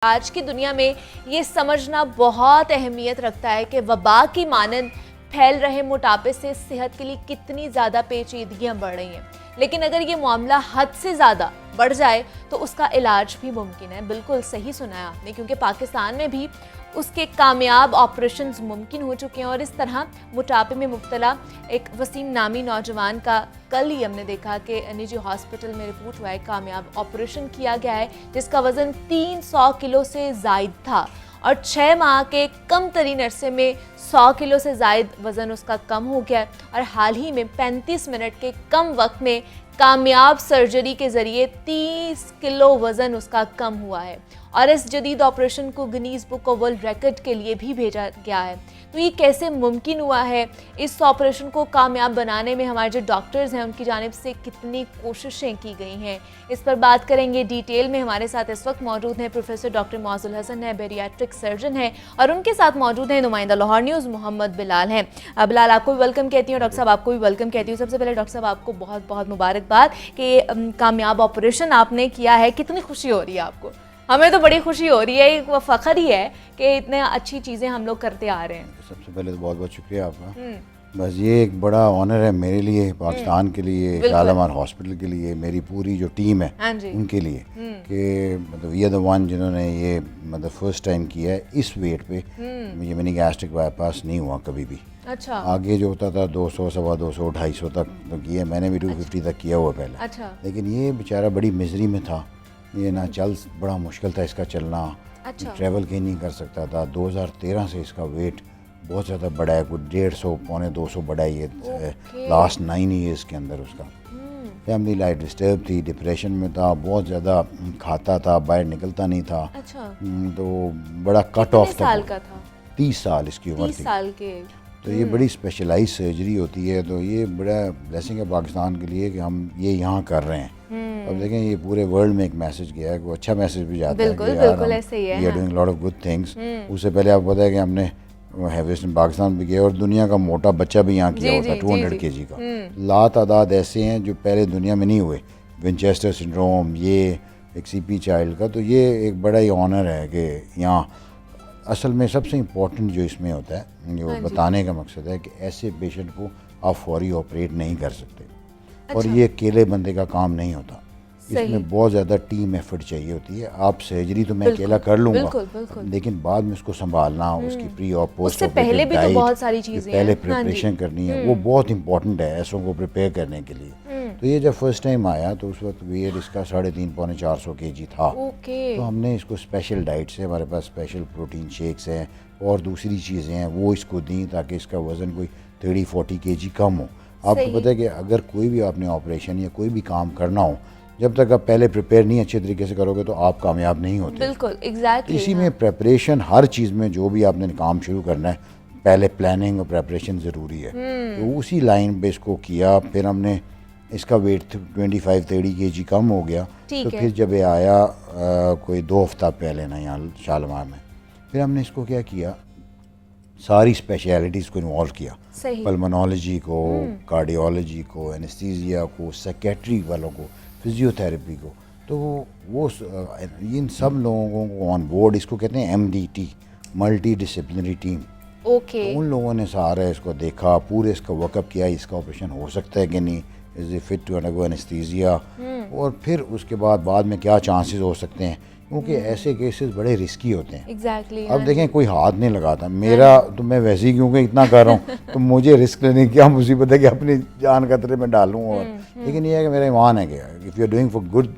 आज की दुनिया में ये समझना बहुत अहमियत रखता है कि वबा की मानंद फैल रहे मोटापे से सेहत के लिए कितनी ज़्यादा पेचीदगियां बढ़ रही हैं। लेकिन अगर ये मामला हद से ज़्यादा बढ़ जाए तो उसका इलाज भी मुमकिन है। बिल्कुल सही सुना है आपने, क्योंकि पाकिस्तान में भी उसके कामयाब ऑपरेशंस मुमकिन हो चुके हैं। और इस तरह मोटापे में मुब्तला एक वसीम नामी नौजवान का कल ही हमने देखा कि निजी हॉस्पिटल में रिपोर्ट हुआ है, कामयाब ऑपरेशन किया गया है जिसका वज़न 300 किलो से ज़ायद था और 6 माह के कम तरीन अरसे में 100 किलो से ज़ायद वज़न उसका कम हो गया है। और हाल ही में 35 मिनट के कम वक्त में कामयाब सर्जरी के ज़रिए 30 किलो वज़न उसका कम हुआ है और इस जदीद ऑपरेशन को Guinness book of world record के लिए भी भेजा गया है। तो ये कैसे मुमकिन हुआ है? इस ऑपरेशन को कामयाब बनाने में हमारे जो डॉक्टर्स हैं उनकी जानिब से कितनी कोशिशें की गई हैं, इस पर बात करेंगे डिटेल में। हमारे साथ इस वक्त मौजूद हैं प्रोफेसर डॉक्टर मौजुल हसन है, बेरियाट्रिक सर्जन है, और उनके साथ मौजूद हैं नुमाइंदा लाहौर न्यूज़ मोहम्मद बिलाल हैं। बिलाल, आपको भी वेलकम कहती हूँ, डॉक्टर साहब आपको भी वेलकम कहती हूँ। सबसे पहले डॉक्टर साहब आपको बहुत बहुत मुबारकबाद कि कामयाब ऑपरेशन आपने किया है। कितनी खुशी हो रही है आपको? हमें तो बड़ी खुशी हो रही है, एक फ़ख्र ही है कि इतने अच्छी चीज़ें हम लोग करते आ रहे हैं। सबसे पहले तो बहुत बहुत शुक्रिया आपका। बस ये एक बड़ा ऑनर है मेरे लिए, पाकिस्तान के लिए, शालामार हॉस्पिटल के लिए, मेरी पूरी जो टीम है उनके लिए कि मतलब ये द वन जिन्होंने ये मतलब फर्स्ट टाइम किया है इस वेट पे। मुझे मैंने गैस्ट्रिक बाईपास नहीं हुआ कभी भी। अच्छा। आगे जो होता था 200, 250, 250 तक तो किया मैंने भी 250 तक किया हुआ पहले। अच्छा। लेकिन ये बेचारा बड़ी मिजरी में था, ये ना चल बड़ा मुश्किल था इसका चलना। अच्छा। ट्रैवल कहीं नहीं कर सकता था। 2013 से इसका वेट बहुत ज़्यादा बढ़ा है, कुछ 150 पौने 200 बढ़ा है ये लास्ट 9 ईयर्स के अंदर। उसका फैमिली लाइफ डिस्टर्ब थी, डिप्रेशन में था, बहुत ज़्यादा खाता था, बाहर निकलता नहीं था। अच्छा। तो बड़ा कट ऑफ था। साल का था? 30 साल इसकी उम्र थी। 30 साल के। तो ये बड़ी स्पेशलाइज सर्जरी होती है, तो ये बड़ा ब्लेसिंग है पाकिस्तान के लिए कि हम ये यहाँ कर रहे हैं। अब देखें ये पूरे वर्ल्ड में एक मैसेज गया है, वो अच्छा मैसेज भी जाता है कि बिल्कुल ऐसे ही है। We are doing lot of good things. उससे पहले आपको पता है कि हमने वेस्टर्न पाकिस्तान भी किया और दुनिया का मोटा बच्चा भी यहाँ किया होता है 200 kg का। ला तादाद ऐसे हैं जो पहले दुनिया में नहीं हुए, विंचेस्टर सिंड्रोम, ये एक CP चाइल्ड का। तो ये एक बड़ा ही ऑनर है कि यहाँ असल में सबसे इम्पोर्टेंट जो इसमें होता है, जो बताने का मकसद है कि ऐसे पेशेंट को आप फौरी ऑपरेट नहीं कर सकते। और ये अकेले बंदे का काम नहीं होता, इसमें बहुत ज़्यादा टीम एफर्ट चाहिए होती है। आप सर्जरी तो मैं अकेला कर लूँगा, लेकिन बाद में उसको संभालना, उसकी प्री और पोस्ट पहले भी तो बहुत सारी चीज़ें पहले प्रिपरेशन करनी है, वो बहुत इंपॉर्टेंट है ऐसों को प्रिपेयर करने के लिए। तो ये जब फर्स्ट टाइम आया तो उस वक्त वेट इसका 350 पौने 400 kg था। तो हमने इसको स्पेशल डाइट से, हमारे पास स्पेशल प्रोटीन शेक्स हैं और दूसरी चीज़ें हैं, वो इसको दी ताकि इसका वज़न कोई 30-40 kg कम हो। आपको पता है कि अगर कोई भी आपने ऑपरेशन या कोई भी काम करना हो, जब तक आप पहले प्रिपेयर नहीं अच्छे तरीके से करोगे तो आप कामयाब नहीं होते। बिल्कुल एग्जैक्टली। इसी में प्रेपरेशन, हर चीज़ में जो भी आपने काम शुरू करना है पहले प्लानिंग और प्रेपरेशन ज़रूरी है। तो उसी लाइन पे इसको किया। फिर हमने इसका वेट 25-30 kg कम हो गया। तो फिर जब ये आया कोई 2 हफ्ता पहले ना यहाँ शालामार में, फिर हमने इसको क्या किया, सारी स्पेशलिटीज़ को इन्वॉल्व किया, पल्मोनोलॉजी को, कार्डियोलॉजी को, एनेस्थीसिया को, साइकेट्री वालों को, फिजियोथेरेपी को। तो वो इन सब लोगों को ऑन बोर्ड, इसको कहते हैं MDT, मल्टी डिसिप्लिनरी टीम। तो उन लोगों ने सारा इसको देखा, पूरे इसका वर्कअप किया, इसका ऑपरेशन हो सकता है कि नहीं, is it fit to undergo anaesthesia, और फिर उसके बाद में क्या चांसेस हो सकते हैं, क्योंकि ऐसे केसेस बड़े रिस्की होते हैं। एग्जैक्टली। अब देखें कोई हाथ नहीं लगाता मेरा, तो मैं वैसे ही क्योंकि इतना कर रहा हूँ तो मुझे रिस्क लेने की क्या मुसीबत है कि अपनी जान खतरे में डालूँ। और लेकिन ये है कि मेरा ईमान है कि if you are doing for good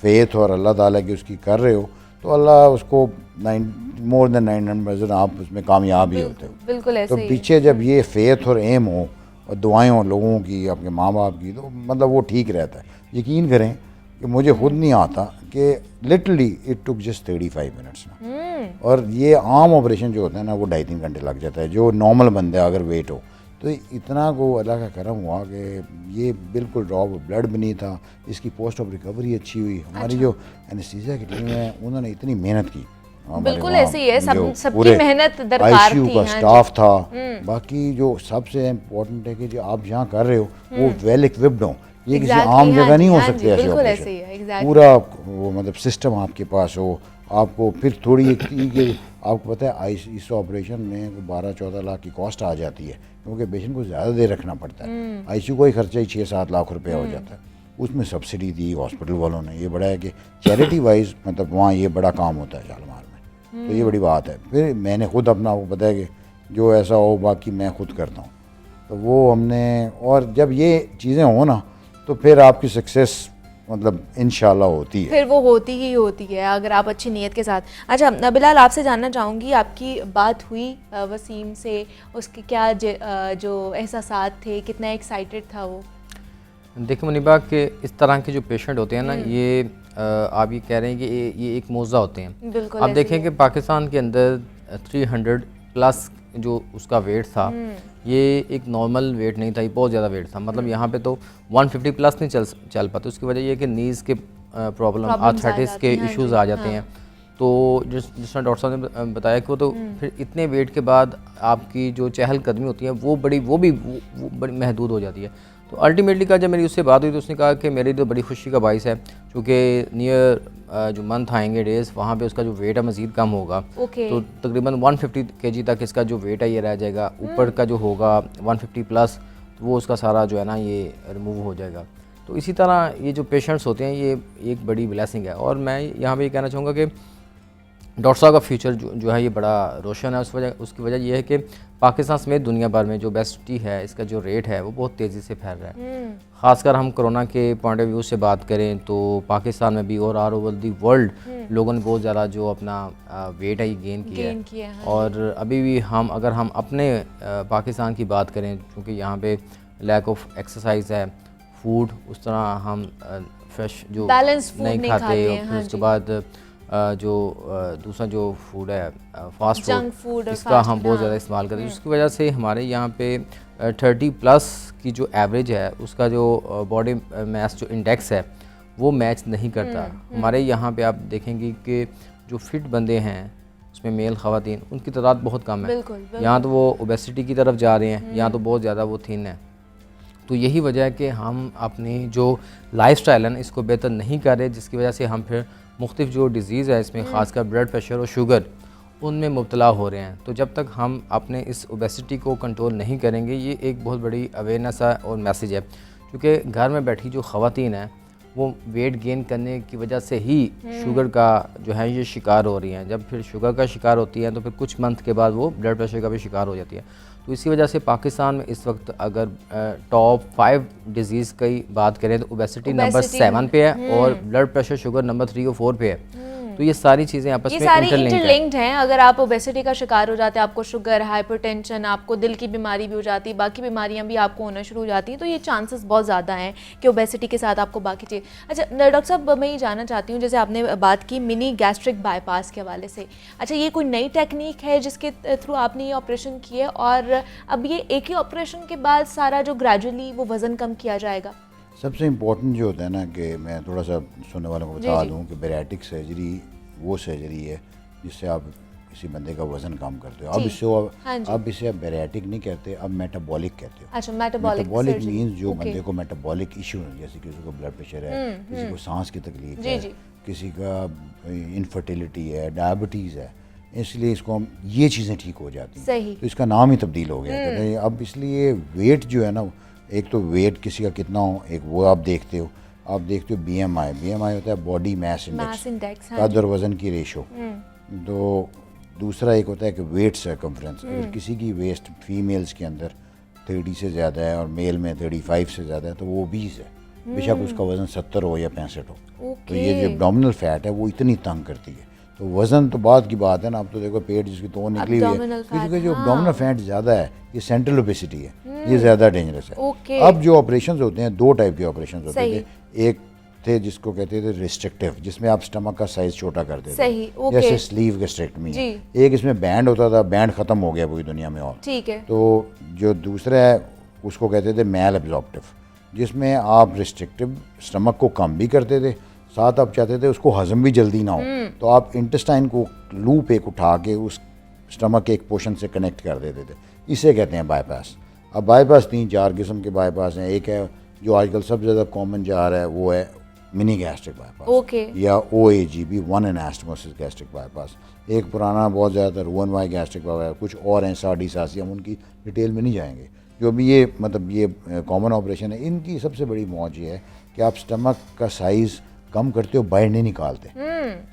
faith और अल्लाह ताला की उसकी कर रहे हो तो अल्लाह उसको मोर देन 900% आप उसमें कामयाब ही होते हो। बिल्कुल ऐसे तो पीछे जब ये फेथ और एम हो और दुआएं हो लोगों की, आपके माँ बाप की, तो मतलब वो ठीक रहता है। यकीन करें कि मुझे खुद नहीं आता कि literally it took just 35 minutes ना। और ये आम ऑपरेशन जो होता है ना वो 2.5-3 घंटे लग जाता है जो नॉर्मल बंदा अगर वेट हो। तो इतना को अल्लाह का करम हुआ कि ये बिल्कुल ड्रॉप ब्लड भी नहीं था, इसकी पोस्ट ऑफ रिकवरी अच्छी हुई। हमारी जो एनेस्थीसिया की टीम है उन्होंने इतनी मेहनत की। बिल्कुल ऐसे ही है, सबकी मेहनत दरकार थी। ICU का स्टाफ था। बाकी जो सबसे इम्पोर्टेंट है कि जो आप यहाँ कर रहे हो वो वेल इक्विप्ड हो। ये किसी आम जगह नहीं हो सकते ऐसे ऑपरेशन। पूरा वो मतलब सिस्टम आपके पास हो, आपको फिर थोड़ी एक थी कि आपको पता है इस ऑपरेशन में 12-14 लाख की कॉस्ट आ जाती है, क्योंकि पेशेंट को ज़्यादा देर रखना पड़ता है। आईसीयू का ही खर्चा ही 6-7 लाख रुपया हो जाता है। उसमें सब्सिडी दी हॉस्पिटल वालों ने। ये बड़ा है कि चैरिटी वाइज मतलब वहाँ ये बड़ा काम होता है शालीमार में, तो ये बड़ी बात है। फिर मैंने खुद अपना, आपको पता है कि जो ऐसा हो बाकी मैं खुद करता हूँ, तो वो हमने, और जब ये चीज़ें हो ना तो फिर आपकी सक्सेस मतलब इंशाल्लाह होती है। फिर वो होती ही होती है अगर आप अच्छी नीयत के साथ। अच्छा बिलाल, आपसे जानना चाहूँगी, आपकी बात हुई वसीम से, उसके क्या जो एहसासात थे, कितना एक्साइटेड था वो? देखो मुनीबा के इस तरह के जो पेशेंट होते हैं ना, ये आप ये कह रहे हैं कि ये एक मौजा होते हैं। बिल्कुल आप देखें कि पाकिस्तान के अंदर 300 प्लस जो उसका वेट था, ये एक नॉर्मल वेट नहीं था, ये बहुत ज़्यादा वेट था। मतलब यहाँ पे तो 150 प्लस नहीं चल पाते। उसकी वजह ये है कि नीज़ के प्रॉब्लम, आर्थराइटिस के इश्यूज़ आ जाते हैं। तो जिस तरह डॉक्टर साहब ने बताया कि वो तो फिर इतने वेट के बाद आपकी जो चहलकदमी होती है वो बड़ी महदूद हो जाती है। तो अल्टीमेटली का जब मेरी उससे बात हुई तो उसने कहा कि मेरी तो बड़ी खुशी का बाइस है, क्योंकि नियर जो मंथ आएंगे डेज़, वहाँ पे उसका जो वेट है मज़ीद कम होगा। तो तकरीबन 150 kg तक इसका जो वेट है ये रह जाएगा। ऊपर का जो होगा 150 प्लस, तो वो उसका सारा जो है ना ये रिमूव हो जाएगा। तो इसी तरह ये जो पेशेंट्स होते हैं ये एक बड़ी ब्लेसिंग है। और मैं यहाँ पे ये कहना चाहूँगा कि डॉक्टर साहब का फ्यूचर जो है ये बड़ा रोशन है। उसकी वजह ये है कि पाकिस्तान समेत दुनिया भर में जो ओबेसिटी है, इसका जो रेट है वो बहुत तेज़ी से फैल रहा है। ख़ासकर हम कोरोना के पॉइंट ऑफ व्यू से बात करें तो पाकिस्तान में भी और ऑल ओवर दी वर्ल्ड लोगों ने बहुत ज़्यादा जो अपना वेट है ये गेन किया है। और अभी भी अगर हम अपने पाकिस्तान की बात करें, क्योंकि यहाँ पे लैक ऑफ एक्सरसाइज है, फूड उस तरह हम फ्रेश जो नहीं खाते, और फिर उसके बाद जो दूसरा जो फूड है फास्ट फूड, इसका हम बहुत ज़्यादा इस्तेमाल करते हैं, जिसकी वजह से हमारे यहाँ पे 30 प्लस की जो एवरेज है उसका जो बॉडी मास जो इंडेक्स है वो मैच नहीं करता। हमारे यहाँ पे आप देखेंगे कि जो फिट बंदे हैं उसमें मेल ख़वातीन, उनकी तादाद बहुत कम है। यहाँ तो वो ओबेसिटी की तरफ जा रहे हैं, यहाँ तो बहुत ज़्यादा वो थिन है। तो यही वजह है कि हम अपनी जो लाइफस्टाइल है ना इसको बेहतर नहीं कर रहे, जिसकी वजह से हम फिर मुख्तलिफ जो डिज़ीज़ है इसमें ख़ासकर ब्लड प्रेशर और शुगर, उनमें मुब्तला हो रहे हैं। तो जब तक हम अपने इस ओबेसिटी को कंट्रोल नहीं करेंगे, ये एक बहुत बड़ी अवेयरनेस है और मैसेज है, क्योंकि घर में बैठी जो ख़वातीन है वो वेट गेन करने की वजह से ही शुगर का जो है ये शिकार हो रही हैं। जब फिर शुगर का शिकार होती हैं तो फिर कुछ मंथ के बाद वो ब्लड प्रेशर का भी शिकार हो जाती है। तो इसी वजह से पाकिस्तान में इस वक्त अगर टॉप 5 डिजीज़ की बात करें तो ओबेसिटी नंबर 7 पे है और ब्लड प्रेशर शुगर नंबर 3 और 4 पे है। तो ये सारी चीज़ें आपस में इंटरलिंक्ड हैं। अगर आप ओबेसिटी का शिकार हो जाते हैं, आपको शुगर, हाइपरटेंशन, आपको दिल की बीमारी भी हो जाती है, बाकी बीमारियां भी आपको होना शुरू हो जाती हैं, तो ये चांसेस बहुत ज़्यादा हैं कि ओबेसिटी के साथ आपको बाकी चीज़। अच्छा डॉक्टर साहब, मैं ये जानना चाहती हूँ, जैसे आपने बात की मिनी गैस्ट्रिक बाईपास के हवाले से, अच्छा ये कोई नई टेक्निक है जिसके थ्रू आपने ये ऑपरेशन किया है, और अब ये एक ही ऑपरेशन के बाद सारा जो ग्रेजुअली वो वज़न कम किया जाएगा? सबसे इम्पोर्टेंट जो होता है ना, कि मैं थोड़ा सा सुनने वालों को बता दूं कि बैरिएट्रिक सर्जरी वो सर्जरी है जिससे आप किसी बंदे का वजन कम करते हो। अब इसे आप बैरिएट्रिक नहीं कहते, अब मेटाबॉलिक कहते हो। अच्छा, मेटाबॉलिक मीन्स जो बंदे को मेटाबॉलिक इशू है, जैसे किसी को ब्लड प्रेशर है, किसी को सांस की तकलीफ है, किसी का इनफर्टिलिटी है, डायबिटीज़ है, इसलिए इसको हम ये चीज़ें ठीक हो जाती हैं। तो इसका नाम ही तब्दील हो गया कहते हैं अब। इसलिए वेट जो है ना, एक तो वेट किसी का कितना हो, एक वो आप देखते हो BMI होता है बॉडी मास इंडेक्स, कद और वज़न की रेशो। तो दूसरा एक होता है कि वेट सर्कमफ्रेंस। अगर किसी की वेस्ट फीमेल्स के अंदर 30 से ज़्यादा है और मेल में 35 से ज़्यादा है तो वो 20 है, बेशक उसका वज़न 70 हो या 65 हो। तो ये जो एब्डोमिनल फैट है वो इतनी तंग करती है। तो वज़न तो बाद की बात है ना, अब तो देखो पेट जिसकी तो निकली हुई है, क्योंकि जो एब्डोमिनल फैट ज़्यादा है ये सेंट्रल ओबेसिटी है, ये ज़्यादा डेंजरस है। अब जो ऑपरेशन होते हैं, 2 टाइप के ऑपरेशन होते थे। एक थे जिसको कहते थे रिस्ट्रिक्टिव, जिसमें आप स्टमक का साइज छोटा करते थे, जैसे स्लीव गैस्ट्रेक्टमी। एक इसमें बैंड होता था, बैंड ख़त्म हो गया पूरी दुनिया में। और ठीक है। तो जो दूसरा है उसको कहते थे मैल एब्जॉर्प्टिव, जिसमें आप रिस्ट्रिक्टिव स्टमक को कम भी करते थे, साथ आप चाहते थे उसको हजम भी जल्दी ना हो, तो आप इंटेस्टाइन को लूप एक उठा के उस स्टमक के एक पोर्शन से कनेक्ट कर देते थे। इसे कहते हैं बाईपास। अब बाईपास 3-4 किस्म के बाईपास हैं। एक है जो आजकल सबसे ज़्यादा कॉमन जा रहा है, वो है मिनी गैस्ट्रिक बाईपास ओके। या OAGB, one anastomosis gastric bypass. एक पुराना बहुत ज़्यादातर ONY गैस्ट्रिक बाईपास, कुछ और हैं सार्डिसासी, हम उनकी डिटेल में नहीं जाएंगे। जो भी ये मतलब ये कॉमन ऑपरेशन है, इनकी सबसे बड़ी मौज ये है कि आप स्टमक का साइज़ कम करते हो, बाहर नहीं निकालते,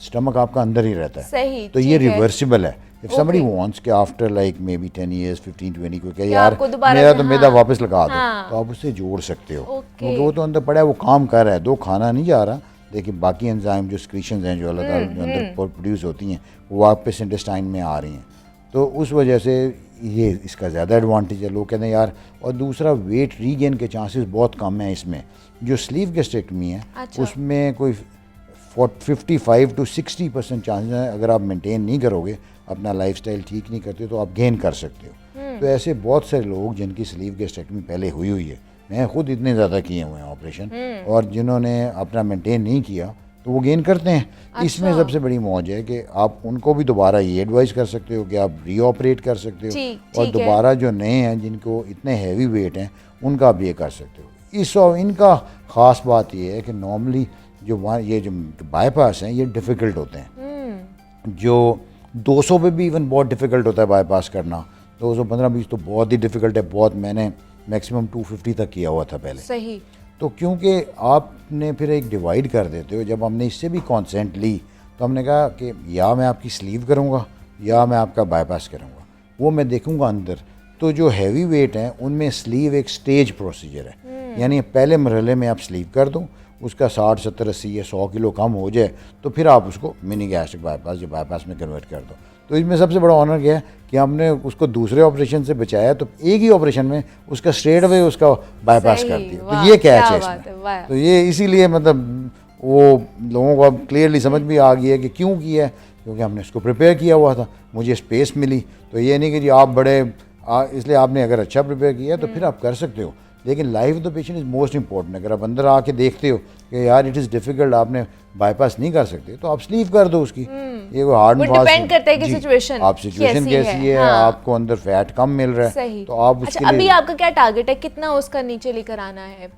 स्टमक आपका अंदर ही रहता है। सही, तो ये ठीक है। रिवर्सिबल है। इफ समबडी वांट्स कि after like may be 10 years 15-20 को क्या कि यार आपको दोबारा मेरा से- तो मैदा हाँ, वापस लगा दो, हाँ। तो आप उससे जोड़ सकते हो, ओके। क्योंकि वो तो अंदर पड़ा है, वो काम कर रहा है, दो खाना नहीं जा रहा, लेकिन बाकी एंजाइम जो सिक्रीशंस हैं जो अल्लाह ताला जो अंदर प्रोड्यूस होती हैं वो वापस इंटेस्टाइन में आ रही हैं। तो उस वजह से ये इसका ज़्यादा एडवांटेज है। लोग कहते हैं यार, और दूसरा वेट रीगेन के चांसेस बहुत कम हैं इसमें। जो स्लीव गैस्ट्रेक्टमी है अच्छा। उसमें कोई 55 to 60% चांसेस हैं, अगर आप मेंटेन नहीं करोगे, अपना लाइफस्टाइल ठीक नहीं करते, तो आप गेन कर सकते हो। तो ऐसे बहुत सारे लोग जिनकी स्लीव गैस्ट्रेक्टमी पहले हुई है, मैं खुद इतने ज़्यादा किए हुए हैं ऑपरेशन, और जिन्होंने अपना मेंटेन नहीं किया तो वो गेन करते हैं। इसमें सबसे बड़ी मौज है कि आप उनको भी दोबारा ये एडवाइस कर सकते हो कि आप रीऑपरेट कर सकते हो, ठीक और है। दोबारा जो नए हैं जिनको इतने हैवी वेट हैं उनका आप ये कर सकते हो। इनका ख़ास बात ये है कि नॉर्मली ये जो बाईपास हैं ये डिफ़िकल्ट होते हैं। जो 200 पे भी इवन बहुत डिफ़िकल्ट होता है बाईपास करना, 215-20 तो बहुत ही डिफ़िकल्ट है। बहुत, मैंने मैक्सिमम 250 तक किया हुआ था पहले। सही। तो क्योंकि आपने फिर एक डिवाइड कर देते हो, जब हमने इससे भी कॉन्सेंट ली तो हमने कहा कि या मैं आपकी स्लीव करूँगा या मैं आपका बाईपास करूँगा, वो मैं देखूँगा अंदर। तो जो हैवी वेट हैं उनमें स्लीव एक स्टेज प्रोसीजर है, यानी पहले मरहले में आप स्लीव कर दो, उसका 60, 70, 80 या 100 किलो कम हो जाए तो फिर आप उसको मिनी गैस्ट्रिक बाईपास या बाईपास में कन्वर्ट कर दो। तो इसमें सबसे बड़ा ऑनर क्या है कि हमने उसको दूसरे ऑपरेशन से बचाया, तो एक ही ऑपरेशन में उसका स्ट्रेट अवे उसका बाईपास सही, कर दिया। वाह, तो ये कैच क्या है बात है, इसमें। वाह। तो ये इसीलिए मतलब वो लोगों को अब क्लियरली समझ भी आ गई है कि क्यों किया है, क्योंकि हमने इसको प्रिपेयर किया हुआ था, मुझे स्पेस मिली। तो ये नहीं कि जी आप इसलिए आपने अगर अच्छा प्रिपेयर किया तो फिर आप कर सकते हो, लेकिन life of the patient is most important. अगर आप अंदर आके देखते हो कि यार इट इज़ डिफिकल्ट, आपने बाईपास नहीं कर सकते, तो आप स्लीव कर दो उसकी। ये कोई हार्ड एंड वो फास्ट डिपेंड करता है कि सिचुएशन आप सिचुएशन कैसी है, हाँ। आपको अंदर फैट कम मिल रहा है, सही। तो आप अच्छा, उसके अभी लिए आपका क्या टारगेट है, कितना उसका नीचे लेकर आना है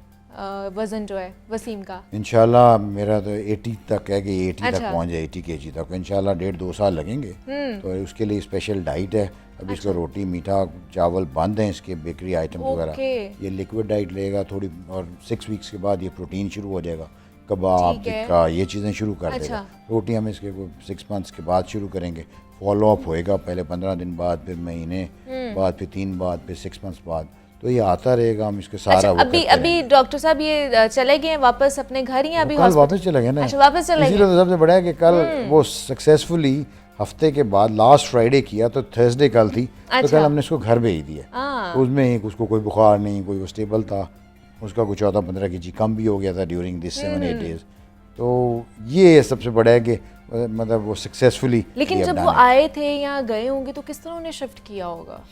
वजन जो है वसीम का? इंशाल्लाह मेरा तो 80 तक है कि 80 अच्छा। तक पहुंच जाए, 80 kg तक। इंशाल्लाह 1.5-2 साल लगेंगे। तो उसके लिए स्पेशल डाइट है। अभी इसको रोटी, मीठा, चावल बंद हैं, इसके बेकरी आइटम्स वगैरह। ओके। ये लिक्विड डाइट लेगा थोड़ी, और 6 वीक्स के बाद ये प्रोटीन शुरू हो जाएगा, कबाब, ठीक है। टिक्का, ये चीज़ें शुरू कर अच्छा। देगा। रोटी हम इसके 6 months के बाद शुरू करेंगे। फॉलो अप होएगा, पहले 15 दिन बाद, फिर महीने बाद, फिर 3 बाद, फिर 6 months बाद। तो ये आता रहेगा, हम इसके सारा अच्छा, वो अभी करते अभी डॉक्टर साहब ये चले गए हैं वापस अपने घर, या अभी कल हॉस्पिटल? वापस चले गए ना। अच्छा, वापस चले इसीलिए गए। तो सबसे बड़ा है कि कल वो सक्सेसफुली हफ्ते के बाद लास्ट फ्राइडे किया, तो थर्सडे कल थी, तो अच्छा। कल हमने इसको घर भेज दिया। हाँ। तो उसमें एक उसको कोई बुखार नहीं, कोई वो स्टेबल था, उसका कुछ 14-15 kg कम भी हो गया था ड्यूरिंग दिस 7-8 days। तो ये सबसे बड़ा है कि मतलब वो सक्सेसफुली। लेकिन जब वो आए थे या गए होंगे तो किस तरह उन्हें शिफ्ट किया होगा?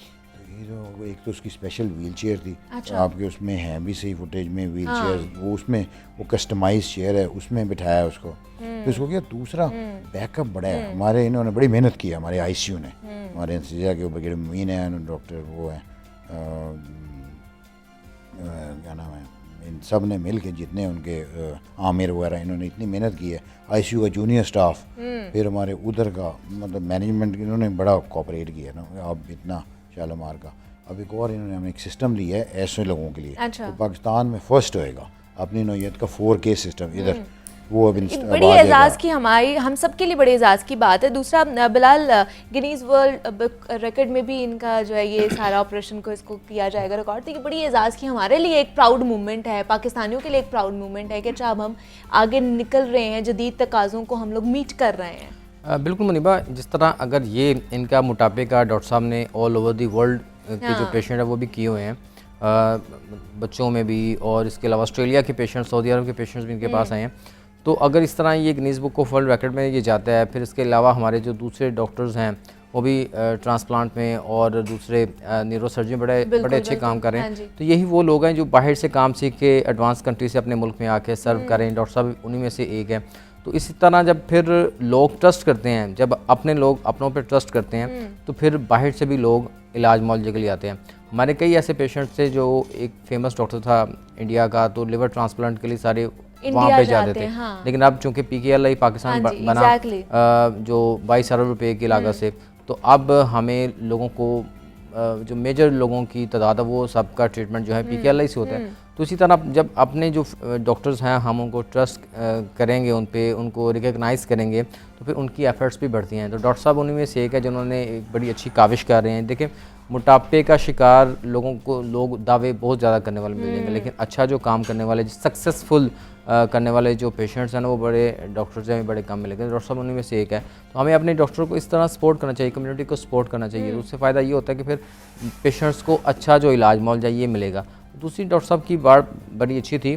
एक तो उसकी स्पेशल व्हील चेयर थी। अच्छा। आपके उसमें है भी सही फुटेज में व्हील चेयर, वो उसमें वो कस्टमाइज चेयर है, उसमें बिठाया उसको। तो इसको क्या, दूसरा बैकअप बड़ा है। हमारे इन्होंने बड़ी मेहनत की है, हमारे आईसीयू ने, हमारे इंसिजा के ऊपर मीन है, डॉक्टर वो है, क्या नाम है, इन सब ने मिल के, जितने उनके आमिर वगैरह, इन्होंने इतनी मेहनत की है। आईसीयू का जूनियर स्टाफ, फिर हमारे उधर का मतलब मैनेजमेंट, इन्होंने बड़ा कोऑपरेट किया ना। अब इतना शालामार का, अब एक और इन्होंने हमें एक सिस्टम लिया है ऐसे लोगों के लिए। अच्छा। तो पाकिस्तान में फर्स्ट होएगा अपनी नौयत का 4K सिस्टम इधर। वो अब एक बड़ी एजाज़ की, हमारी हम सब के लिए बड़े एजाज़ की बात है। दूसरा, बिलाल, गिनीज वर्ल्ड रिकॉर्ड में भी इनका जो है ये सारा ऑपरेशन को इसको किया जाएगा रिकॉर्ड। तो ये बड़ी एजाज़ की, हमारे लिए एक प्राउड मूवमेंट है, पाकिस्तानियों के लिए एक प्राउड मूवमेंट है कि अच्छा अब हम आगे निकल रहे हैं, जदीद तकाज़ों को हम लोग मीट कर रहे हैं। बिल्कुल मुनीबा, जिस तरह अगर ये इनका मोटापे का डॉक्टर साहब ने ऑल ओवर दी वर्ल्ड के जो पेशेंट है वो भी किए हुए हैं, बच्चों में भी, और इसके अलावा ऑस्ट्रेलिया के पेशेंट, सऊदी अरब के पेशेंट्स भी इनके पास आए हैं। तो अगर इस तरह ये Guinness book of world record में ये जाता है, फिर इसके अलावा हमारे जो दूसरे डॉक्टर्स हैं वो भी ट्रांसप्लांट में और दूसरे न्यूरो सर्जन बड़े अच्छे काम कर रहे हैं। तो यही वो लोग हैं जो बाहर से काम सीख के एडवांस कंट्री से अपने मुल्क में आके सर्व कर रहे हैं। डॉक्टर साहब उन्हीं में से एक है। तो इसी तरह जब फिर लोग ट्रस्ट करते हैं, जब अपने लोग अपनों पर ट्रस्ट करते हैं, तो फिर बाहर से भी लोग इलाज मुआवजे के लिए आते हैं। हमारे कई ऐसे पेशेंट्स थे जो, एक फेमस डॉक्टर था इंडिया का, तो लिवर ट्रांसप्लांट के लिए सारे वहाँ इंडिया पे जाते जाते थे। हैं, हाँ। लेकिन अब चूंकि PKLI पाकिस्तान हाँ जी, बना exactly। जो 22 अरब रुपए की लागत से, तो अब हमें लोगों को जो मेजर लोगों की तादाद है वो सबका ट्रीटमेंट जो है PKLI से होता है। तो इसी तरह जब अपने जो डॉक्टर्स हैं हम उनको ट्रस्ट करेंगे, उन पे उनको रिकग्नाइज़ करेंगे, तो फिर उनकी एफर्ट्स भी बढ़ती हैं। तो डॉक्टर साहब उन्हीं में से एक है जिन्होंने एक बड़ी अच्छी काविश कर रहे हैं। देखिए, मोटापे का शिकार लोगों को लोग दावे बहुत ज़्यादा करने वाले मिल जाएंगे, लेकिन अच्छा जो काम करने वाले, सक्सेसफुल करने वाले जो पेशेंट्स हैं ना, वो बड़े डॉक्टर्स हैं बड़े कम मिलेंगे। डॉक्टर साहब उन्हीं में से एक है। तो हमें अपने डॉक्टर को इस तरह सपोर्ट करना चाहिए, कम्युनिटी को सपोर्ट करना चाहिए। तो उससे फ़ायदा ये होता है कि फिर पेशेंट्स को अच्छा जो इलाज मुआवजा ये मिलेगा। दूसरी डॉक्टर साहब की बात बड़ी अच्छी थी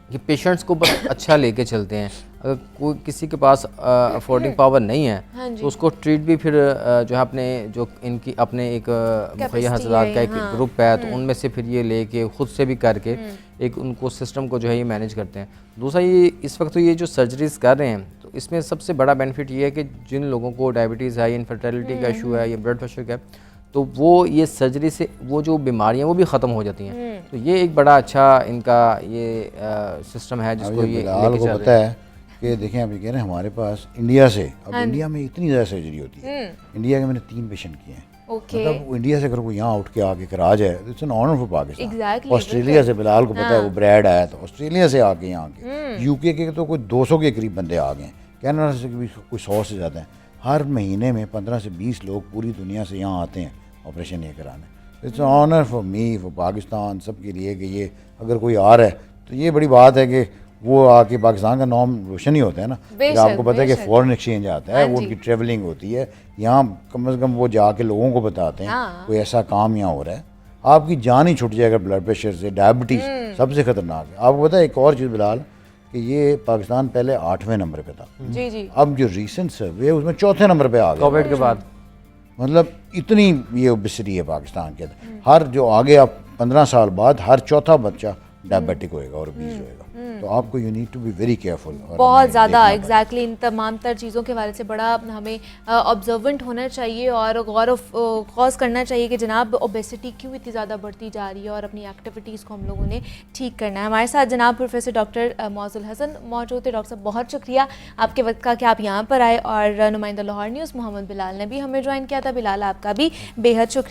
कि पेशेंट्स को बस अच्छा लेके चलते हैं। अगर कोई किसी के पास अफोर्डिंग पावर नहीं है, हाँ जी। तो उसको ट्रीट भी फिर जो है अपने जो इनकी अपने एक मुहैया हज़रात का एक हाँ। ग्रुप है, तो उनमें से फिर ये लेके खुद से भी करके एक उनको सिस्टम को जो है ये मैनेज करते हैं। दूसरा, ये इस वक्त तो ये जो सर्जरीज़ कर रहे हैं, तो इसमें सबसे बड़ा बेनिफिट ये है कि जिन लोगों को डायबिटीज़ है, इनफर्टिलिटी का इशू है या ब्लड प्रेशर का है, तो वो ये सर्जरी से वो जो बीमारियां वो भी ख़त्म हो जाती हैं। तो ये एक बड़ा अच्छा इनका ये सिस्टम है जिसको ये बिलाल लेके को चल पता रहे हैं। है कि देखें अभी कह रहे हैं हमारे पास इंडिया से, अब इंडिया में इतनी ज़्यादा सर्जरी होती है। इंडिया के मैंने 3 पेशेंट किए हैं। ओके, मतलब वो इंडिया से अगर कोई यहाँ उठ के आके करा जाए तो it's an honour for Pakistan. Exactly, Australia से बिलाल को पता है, वो ब्रैड आया तो ऑस्ट्रेलिया से आके यहाँ के, यूके के तो कोई 200 के करीब बंदे आ गए हैं, कनाडा से भी कोई 100 से ज़्यादा हैं। हर महीने में 15 से 20 लोग पूरी दुनिया से यहाँ आते हैं ऑपरेशन ये कराने। It's honour for me, for Pakistan, सब के लिए कि ये अगर कोई आ रहा है तो ये बड़ी बात है कि वो आके पाकिस्तान का नाम रोशन ही होता है ना। फिर आपको पता है कि फॉरेन एक्सचेंज आता है, वो उनकी ट्रेवलिंग होती है, यहाँ कम से कम वो जाके लोगों को बताते हैं कोई ऐसा काम यहाँ हो रहा है। आपकी जान ही छूट जाएगा ब्लड प्रेशर से, डायबिटीज़ सबसे ख़तरनाक है। आपको पता है एक और चीज़ बिलाल, कि ये पाकिस्तान पहले 8वें नंबर पे था, जी जी, अब जो रिसेंट सर्वे है उसमें 4थे नंबर पे आ गया कोविड के बाद। मतलब इतनी ये ओबेसिटी है पाकिस्तान के अंदर। हर जो आगे आप 15 साल बाद हर चौथा बच्चा डायबिटिक होएगा और obese होएगा। तो आपको you need to be very careful. बहुत ज़्यादा एग्जैक्टली इन तमाम तर चीज़ों के हवाले से बड़ा हमें ऑब्जर्वेंट होना चाहिए और गौर ख़ौस करना चाहिए कि जनाब ओबेसिटी क्यों इतनी ज़्यादा बढ़ती जा रही है और अपनी एक्टिविटीज़ को हम लोगों ने ठीक करना है। हमारे साथ जनाब प्रोफेसर डॉक्टर मौज़ुल हसन मौजूद थे। डॉक्टर साहब बहुत शुक्रिया आपके वक्त का कि आप यहाँ पर आए, और नुमाइंदा लाहौर न्यूज़ मोहम्मद बिलाल ने भी हमें ज्वाइन किया था। बिलाल, आपका भी बेहद शुक्रिया।